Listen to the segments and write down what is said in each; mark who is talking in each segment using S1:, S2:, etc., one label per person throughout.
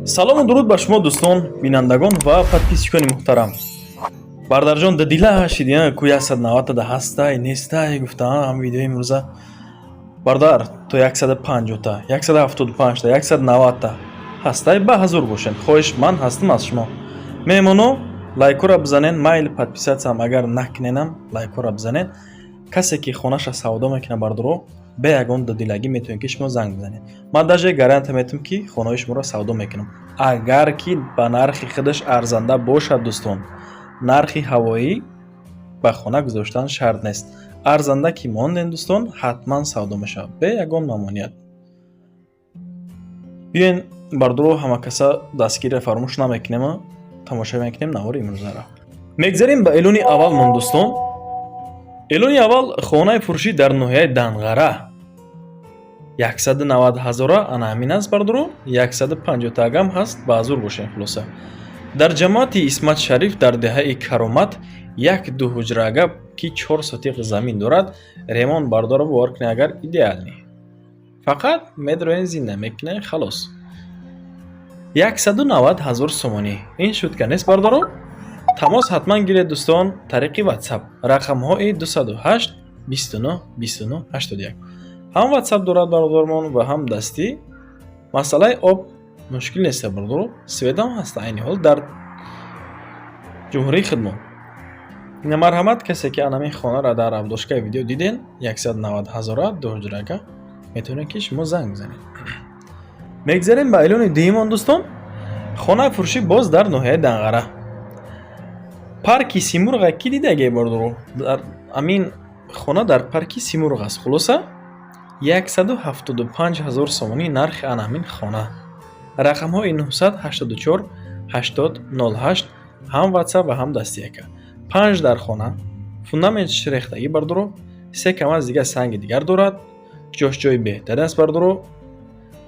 S1: салому дуруд ба шумо дӯстон бинандагон ва подписчикони муҳтарам. Бардарҷон дадила шидиан ку 190 ҳастай нестай гуфтаа ҳам видеои имрӯза. Бардар то 150та 175та 190та ҳастай ба ҳазур бошен. хоҳиш ман ҳастам аз шумо. меҳмоно лайкора бизанен, майли подписатсиям агар накуненам лайкора бизанен. касе ки хонаша савдо мекуна бардоро бе ягон дадилагӣ метавонед ки шумо занг бизанед. ман даже гарантия метавонам ки хонаҳои шуморо савдо мекунам, агар ки ба нархи худаш арзанда бошад. дӯстон, нархи ҳавоӣ ба хона гузоштан шарт нест. арзанда ки монден дӯстон, ҳатман савдо мешавад бе ягон мамнуият. биёен бардоро ҳама каса дастгирӣ фаромӯш намекунем, тамошо мекунем навори имрӯзаро. мегзарем ба эълони аввал. мон дӯстон, эълони аввал хонаи фурӯшӣ дар ноҳияи Данғара 190,000 ана ҳамин аст бардоро. 150 ҳаст, ба ҳазур бошен. хулоса дар ҷамоати Исмат Шариф дар деҳаи Каромат як дуҳуҷрага ки 4 сотиқ замин дорад, ремонт бардоро бовар кунед агар идеални. фақат медроен зинда мекунед халос. 190,000 сомонӣ. ин шутка нест бардоро. тамос ҳатман гиред дӯстон тариқи WhatsApp. рақамҳои 208 29 29 81. ҳам WhatsApp дорад бародармон ва ҳам дастӣ. масъалаи об мушкил нест бардоро. светам ҳаст айни ҳол дар ҷумҳурии хидмон. ина марҳамат касе ки анамин хонаро дар авдошкаи видео диден 190,000 дуҳуҷрага метавонед ки шумо занг бизанед. мегзарем ба эълони дуюмон дӯстон. хонаи фурӯшӣ боз дар ноҳияи Данғара. парки Симурға ки дидаге бардоро. дар амин хона дар парки Симурғ аст. хулоса 175,000 сомонӣ нархи анамин хона. рақамҳои 984 80 08 ҳам WhatsApp ва ҳам дастияка. 5 дар хона. фундамент ширехтагӣ бардоро. 3 камаз дига санги дигар дорад. ҷошҷои беҳтарин аст бардоро.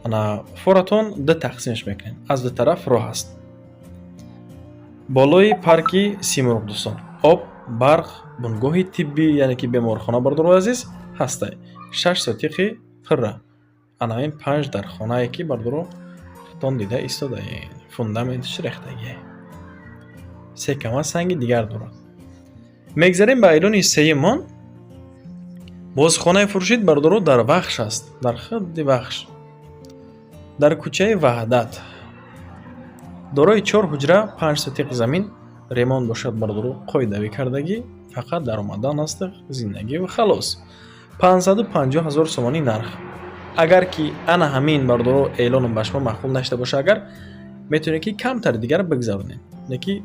S1: ана форатон ду тақсимш мекунем. аз ду тараф роҳ аст. болои парки Симурғ дӯстон. об, барқ, бунгоҳи тиббӣ яъне ки беморхона бардоро азиз ҳастай. 6 сотиқи пурра. анамин 5 дар хонае ки бардоро тон дида истодаед. фундаментиш рехтагӣ. 3 камаз санги дигар дорад. мегзарем ба эълони сеюмон. боз хонаи фурӯшид бардоро дар Вахш аст. дар худди Вахш. дар кӯчаи Ваҳдат. дорои 4 ҳуҷра 5 сотиқ замин. ремонт бошад бардоро қоидавӣ кардагӣ. фақат даромадан аст зиндагӣ ва халос. 550,000 сомонӣ нарх. агар ки ана ҳамин бардоро эълоном ба шумо маъқул нашуда боша, агар метавонед ки камтари дигар бигзаронед. неки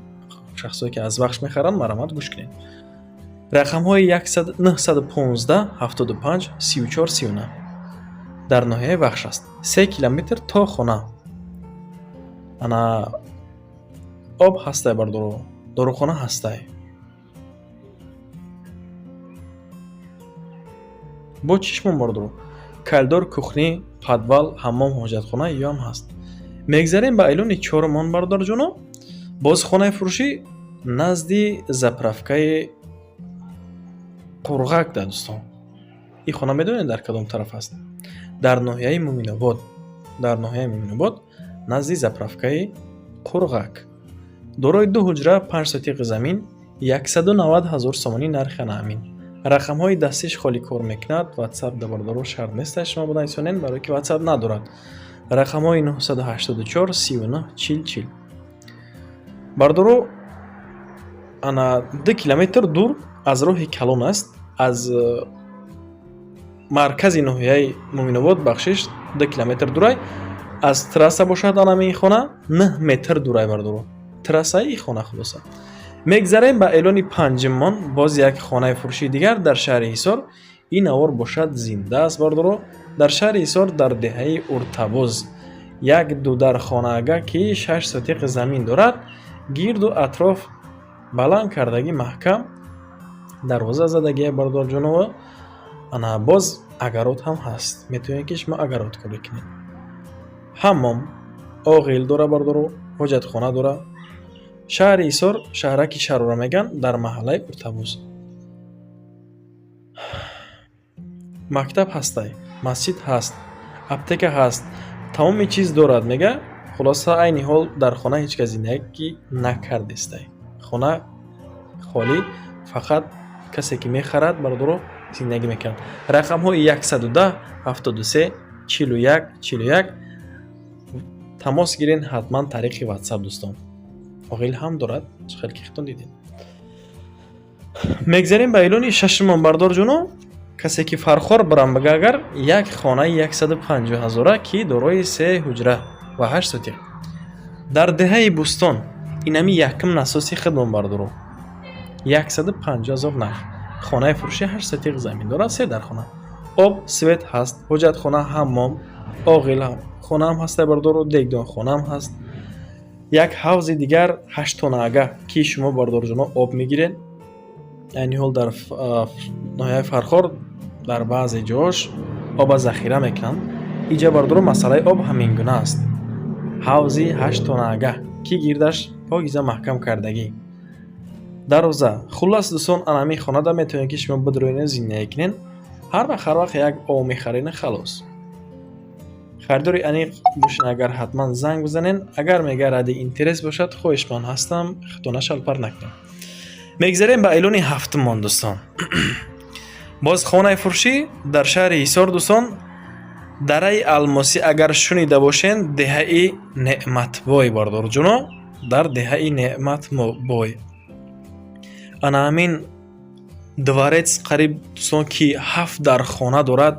S1: шахсое ки аз Вахш мехаранд марҳамат гӯш кунед. рақамҳои 915 75 34 39 дар ноҳияи Вахш аст. 3 километр то хона. ана об ҳастай бардоро. дорухона ҳастай. бо чишмон бардоро. калдор, кухни, падвал, ҳаммом, ҳоҷатхона ём ҳаст. мегзарем ба эълони чорумон бардорҷоно. боз хонаи фурӯшӣ назди заправкаи Қурғак да дӯстон. ин хона медонед дар кадом тараф аст? дар ноҳияи Муминобод. дар ноҳияи Муминобод назди заправкаи Қурғак. дорои 2 ҳуҷра 5 сотиқи замин. 190,000 сомонӣ нархи анамин. рақамҳои дастиш холӣ кор мекунад. WhatsApp да бардоро шарт нест шумо буда инсонен, барои ки WhatsApp надорад. рақамҳои 984 39 40 40. бардоро ана 2 километр дур аз роҳи калон аст. аз маркази ноҳияи Муминобод бахшиш 2 километр дурай. аз трасса бошад анамин хона 9 метр дурай бардоро. трассаи ин хона хулоса. мегзарем ба эълони панҷумон. боз як хонаи фурӯшии дигар дар шаҳри Ҳисор. ин авор бошад зинда аст бардоро. дар шаҳри Ҳисор дар деҳаи Уртабоз. як дудар хонаага ки 6 сотиқи замин дорад. гирду атроф баланд кардагӣ маҳкам. дарвоза задагӣ бардорҷонова. ана боз агарот ҳам ҳаст. метавонед ки шумо агарот корӣ кунед. ҳаммом оғил дора бардоро. ҳоҷатхона дора. шаҳри Ҳисор, шаҳраки Шарора меган, дар маҳаллаи Уртабоз. мактаб ҳастай, масҷид ҳаст, аптека ҳаст, тамоми чиз дорад. Мега хулоса айни ҳол дар хона ҳеҷ кас зиндагӣ накардестай. Хона холӣ, фақат касе ки мехарад бардоро зиндагӣ мекунад. Рақамҳои 110 73 41 41 тамос гирен ҳатман тариқи WhatsApp дӯстон. Оғил ҳам дорад, чӣ хел ки хитон дидем. Мегзарем ба эълони шашмон бардорҷоно. Касе ки фархор барам бага агар як хонаи 150,000 ки дорои 3 ҳуҷра ва 8 сотиқ дар деҳаи Бустон инами якм насоси хидмон бардоро 150,000 нарх. Хонаи фурӯши 8 сотиқ замин дорад, 3 дар хона. Об, свет ҳаст, ҳоҷатхона, ҳаммом, оғил хонаам ҳастай бардоро, дегдон хонаам ҳаст. Як ҳавзи дигар 8 тонаага ки шумо бардорҷоно об мегирен. Айни ҳол дар ноҳияи Фархор дар баъзе ҷош оба захира мекунанд. Иҷа бардоро масъалаи об ҳамин гуна аст. Ҳавзи 8 тонаага ки гирдаш покиза маҳкам кардагӣ. Дароза. Хуллас дӯстон, анами хонада метавонед ки шумо бидроен зиндагӣ кунен. ҳар вақт як об мехарен халос. خریداری انیق باشین اگر حتما زنگ بزنین. اگر میگرد اینترس باشد خواهشمند هستم خطونه شلپر نکنم. میگذاریم به اعلان هفتمان دوستان. باز خانه فروشی در شهر حصار دوستان، دره الماسی اگر شنیده باشین دهه نعمت بای بردار جونا، در دهه نعمت بای انا همین دوارت قریب دوستان که 7 در خانه دارد.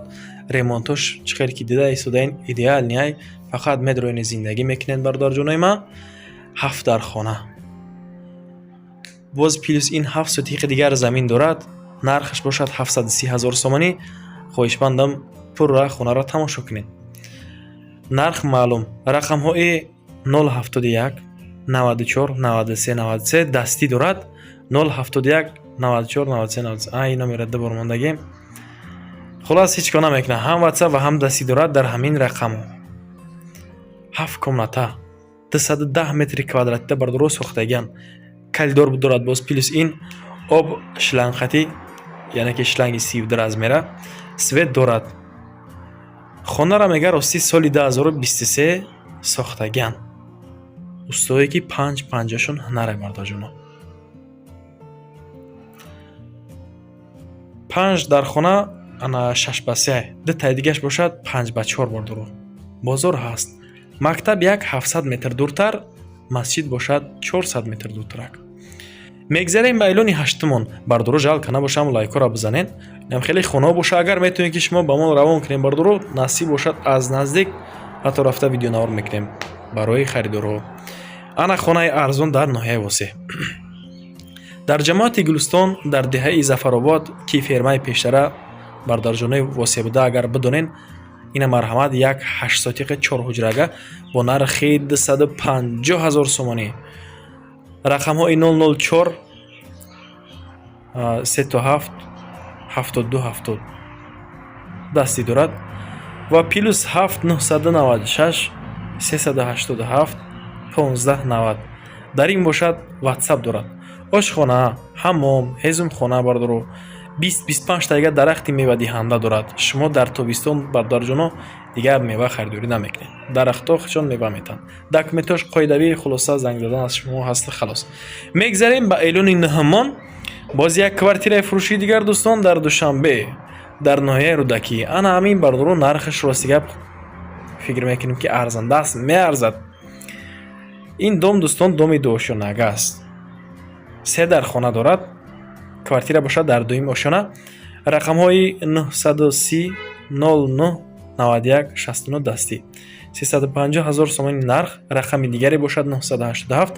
S1: ремонтош чӣ хел ки дида истодаин идеал ниай, фақат медроен зиндагӣ мекунен бардарҷонои ман. 7 дар хона боз плюс ин 7 сотиқи дигар замин дорад. нархаш бошад 730,000 сомонӣ. хоҳишмандам пурра хонаро тамошо кунед. нарх маълум. рақамҳои 071 94 93 93 дастӣ дорад. 071 94 93 93 ай номера дубормандагӣ. خلاص هیچ کار نمیکنه. هم WhatsApp و هم دستی دارد در همین رقم. 7 کمناتا 210 متر کوادراتی بردارو ساختگان. کلیدار دارد باز پلیس این آب شلنگختی، یعنی که شلنگ سیو دراز میره. سویت دارد. خانه را میگه راستی سال 2023 ساختگان. استوایی که 5 شون هنره مرداجونا. 5 در خانه ана 6/3 дитаи дигаш бошад 5/4 бардоро. бозор ҳаст. мактаб як 700 метр дуртар, масҷид бошад 400 метр дуртарак. мегзарем ба эълони ҳаштумон. бардоро жалка набошам, лайкора бизанен. инам хеле хона боша, агар метавонед ки шумо ба мон равон кунем бардоро, насиб бошад аз наздик ҳатто рафта видеонавор мекунем барои харидорҳо. ана хонаи арзон дар ноҳияи Восеҳ. дар ҷамоати Гулистон дар деҳаи Зафаробод ки фермаи пештара бардарҷонои Восеҳ буда, агар бидонен ина марҳамат як 8 сотиқи 4 ҳуҷрага бо нархи 250,000 сомонӣ. рақамҳои 004 37 72 70 дастӣ дорад ва плюс 7 996 387 1590 дар ин бошад WhatsApp дорад. ошхона, ҳаммом, ҳезумхона бардоро 20-25 тайга дарахти мева диҳанда дорад. шумо дар тобистон бардарҷоно дигар мева харидорӣ намекунед. дарахтҳо хичон мева метан. документош қоидавӣ, хулоса занг задан аз шумо ҳаст халос. мегзарем ба эълони ноҳамон. боз як квартираи фурӯшии дигар дӯстон дар Душанбе дар ноҳияи Рӯдакӣ. ана ҳамин бардоро нархаш рости гап фикр мекунем ки арзанда аст, меарзад. ин дом дӯстон доми дуошонага аст. 3 дар хона дорад. квартира бошад дар дуюм ошона. рақамҳои 930 09 91 69 дастӣ. 350,000 сомони нарх. рақами дигаре бошад 987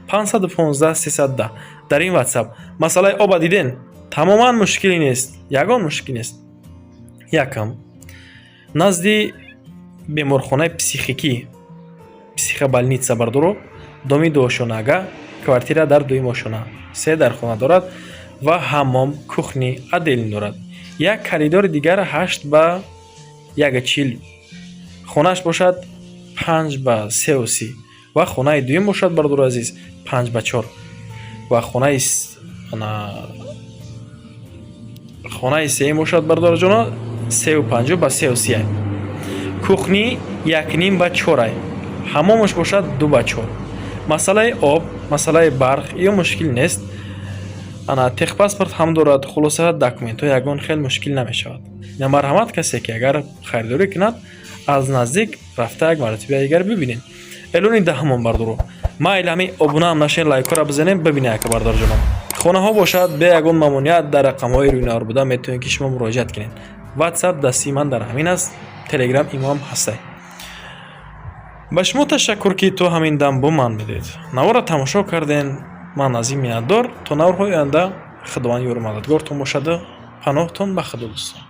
S1: 515 310. дар ин WhatsApp. масъалаи оба диден? тамоман мушкилӣ нест. ягон мушкил нест. якам назди беморхонаи психобольница бардоро доми дуошонаага. квартира дар дуюм ошона. 3 дар хона дорад ва ҳаммом, кухни, аделин дорад. як коридори дигар 8/140. хонаш бошад 5/3 ва хонаи дуюм бошад бардор азиз 5/4 ва хонаи сеюм бошад бардор ҷоно 3/5/30. кухни 1.5 ба 4 ай, ҳамомаш бошад 2 ба 4. масъалаи об, масъалаи барқ ё мушкил нест. ана техпаспорт ҳам дорад. хулоса документҳои ягон хеле мушкил намешавад. на марҳамат касе ки агар харидорӣ кунад аз наздик рафта як маротиба дигар бибинед. эълони даҳумон бардоро майл ҳами обунаам нашен лайкора бизанем бибинед ака бардор ҷаном. хонаҳо бошад бе ягон мамнуият дар рақамҳои рӯйнавар буда метавонед ки шумо муроҷиат кунед. ватсап дастии ман дар ҳамин аст, телеграм имоам ҳастай. ба шумо ташаккур ки то ҳамин дам бо ман будед. навора тамошо карден. ман аз ин миннатдор. то наврҳои оянда худованд ёру мададгортон бошаду паноҳтон ба худо дӯстон.